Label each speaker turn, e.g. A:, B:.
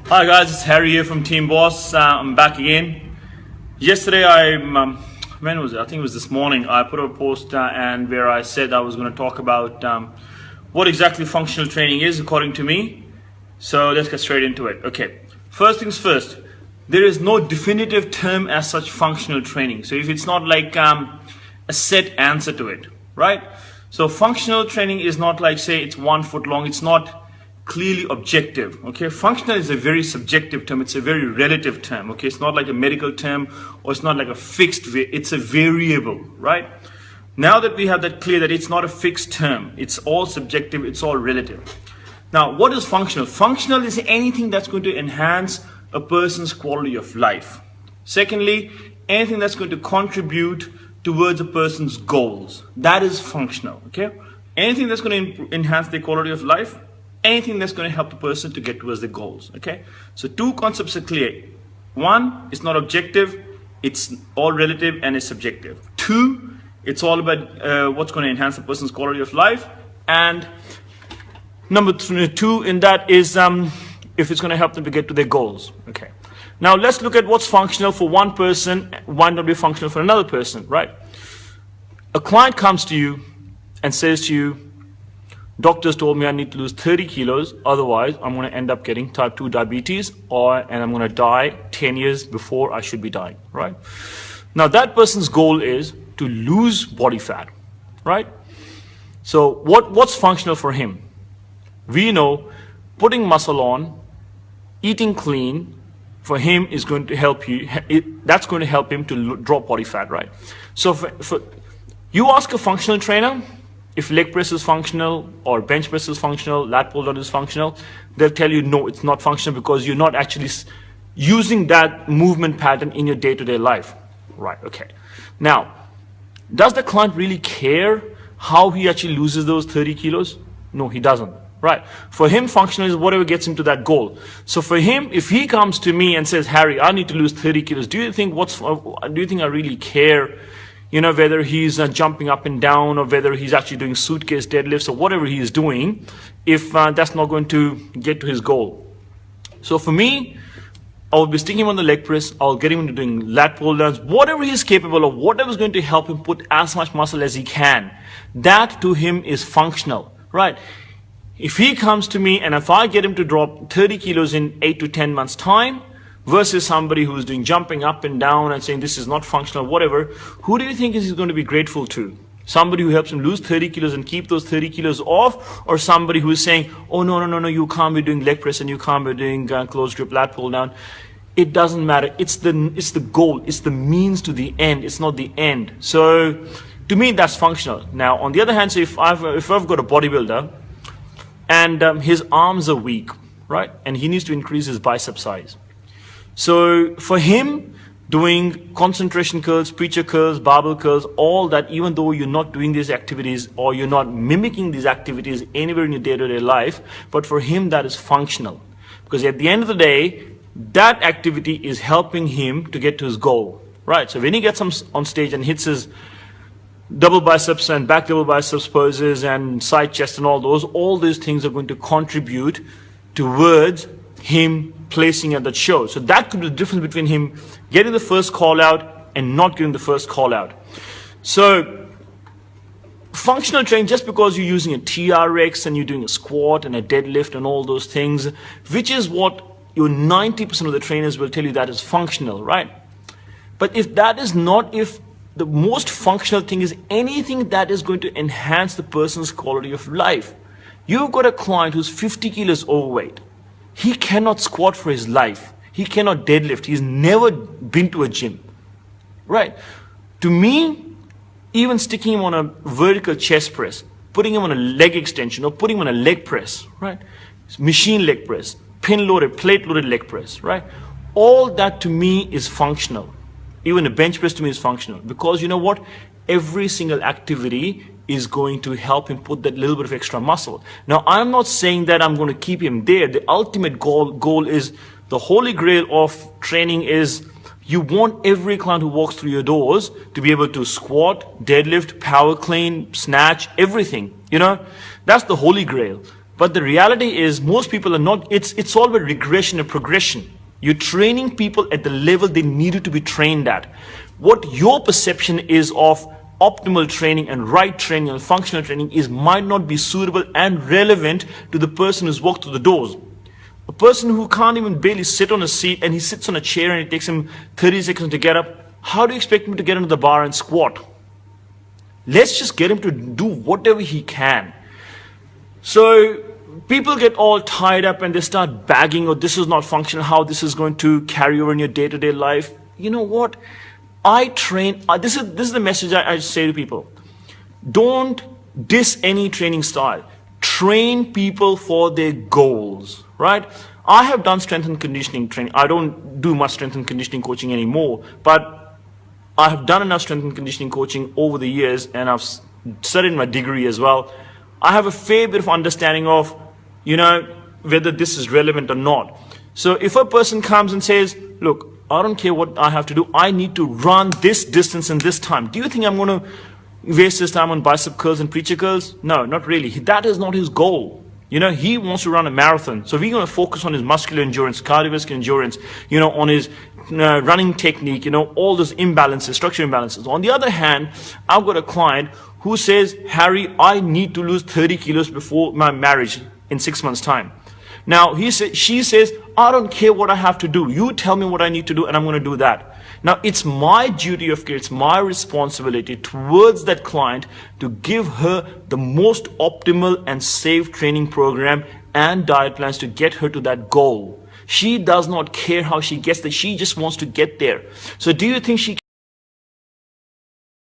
A: Hi guys, it's Harry here from Team Boss. I'm back again. Yesterday, when was it? I think it was this morning. I put up a post and where I said I was going to talk about what exactly functional training is according to me. So let's get straight into it. Okay, first things first. There is no definitive term as such functional training. So if it's not like a set answer to it, right? So functional training is not like, say, it's 1 foot long. It's not clearly objective. Okay, functional is a very subjective term. It's a very relative term. Okay, it's not like a medical term, or it's not like a fixed. It's a variable, right? Now that we have that clear that it's not a fixed term, it's all subjective. It's all relative. Now, what is functional? Functional is anything that's going to enhance a person's quality of life. Secondly, anything that's going to contribute towards a person's goals. That is functional. Okay, anything that's going to enhance their quality of life. Anything that's going to help the person to get towards their goals. Okay, so two concepts are clear. One, it's not objective, it's all relative and it's subjective. Two, it's all about what's going to enhance the person's quality of life. And number two in that is if it's going to help them to get to their goals. Okay, now let's look at what's functional for one person, why not be functional for another person, right? A client comes to you and says to you, doctors told me I need to lose 30 kilos, otherwise I'm going to end up getting type 2 diabetes and I'm going to die 10 years before I should be dying, right? Now that person's goal is to lose body fat, right? So what's functional for him? We know putting muscle on, eating clean, for him is going to help you, that's going to help him to drop body fat, right? So for you ask a functional trainer, if leg press is functional or bench press is functional, lat pull down is functional, they'll tell you no, it's not functional because you're not actually using that movement pattern in your day-to-day life. Right, okay. Now, does the client really care how he actually loses those 30 kilos? No, he doesn't. Right. For him, functional is whatever gets him to that goal. So for him, if he comes to me and says, Harry, I need to lose 30 kilos, do you think I really care? You know, whether he's jumping up and down or whether he's actually doing suitcase deadlifts or whatever he is doing, if that's not going to get to his goal. So for me, I will be sticking him on the leg press. I'll get him into doing lat pull downs, whatever he's capable of, whatever's going to help him put as much muscle as he can. That to him is functional, right? If he comes to me and if I get him to drop 30 kilos in 8 to 10 months time, versus somebody who's doing jumping up and down and saying this is not functional, whatever, who do you think is he going to be grateful to? Somebody who helps him lose 30 kilos and keep those 30 kilos off, or somebody who is saying, oh no, you can't be doing leg press and you can't be doing closed grip lat pull down. It doesn't matter. It's the goal. It's the means to the end. It's not the end. So to me, that's functional. Now, on the other hand, so if I've got a bodybuilder and his arms are weak, right, and he needs to increase his bicep size. So for him, doing concentration curls, preacher curls, barbell curls, all that, even though you're not doing these activities or you're not mimicking these activities anywhere in your day-to-day life, but for him that is functional. Because at the end of the day, that activity is helping him to get to his goal, right? So when he gets on stage and hits his double biceps and back double biceps poses and side chest and all these things are going to contribute towards him placing at that show. So that could be the difference between him getting the first call out and not getting the first call out. So functional training, just because you're using a TRX and you're doing a squat and a deadlift and all those things, which is what your 90% of the trainers will tell you that is functional, right? But if that is not, if the most functional thing is anything that is going to enhance the person's quality of life. You've got a client who's 50 kilos overweight. He cannot squat for his life. He cannot deadlift. He's never been to a gym, right? To me, even sticking him on a vertical chest press, putting him on a leg extension or putting him on a leg press, right? Machine leg press, pin loaded, plate loaded leg press, right? All that to me is functional. Even a bench press to me is functional, because you know what? Every single activity is going to help him put that little bit of extra muscle. Now, I'm not saying that I'm going to keep him there. The ultimate goal is, the holy grail of training is, you want every client who walks through your doors to be able to squat, deadlift, power clean, snatch, everything. You know, that's the holy grail. But the reality is most people are not, it's all about regression and progression. You're training people at the level they needed to be trained at. What your perception is of optimal training and right training and functional training is might not be suitable and relevant to the person who's walked through the doors. A person who can't even barely sit on a seat and he sits on a chair and it takes him 30 seconds to get up, how do you expect him to get into the bar and squat? Let's just get him to do whatever he can. So people get all tied up and they start bagging, oh, this is not functional, how this is going to carry over in your day-to-day life. You know what? I train, this is the message I say to people. Don't diss any training style. Train people for their goals, right? I have done strength and conditioning training. I don't do much strength and conditioning coaching anymore, but I have done enough strength and conditioning coaching over the years, and I've studied my degree as well. I have a fair bit of understanding of, whether this is relevant or not. So if a person comes and says, look, I don't care what I have to do, I need to run this distance in this time. Do you think I'm going to waste his time on bicep curls and preacher curls? No, not really. That is not his goal. He wants to run a marathon. So we're going to focus on his muscular endurance, cardiovascular endurance, on his running technique, all those imbalances, structural imbalances. On the other hand, I've got a client who says, Harry, I need to lose 30 kilos before my marriage in 6 months' time. Now, she says, I don't care what I have to do. You tell me what I need to do and I'm going to do that. Now, it's my duty of care, it's my responsibility towards that client to give her the most optimal and safe training program and diet plans to get her to that goal. She does not care how she gets there. She just wants to get there. So do you think she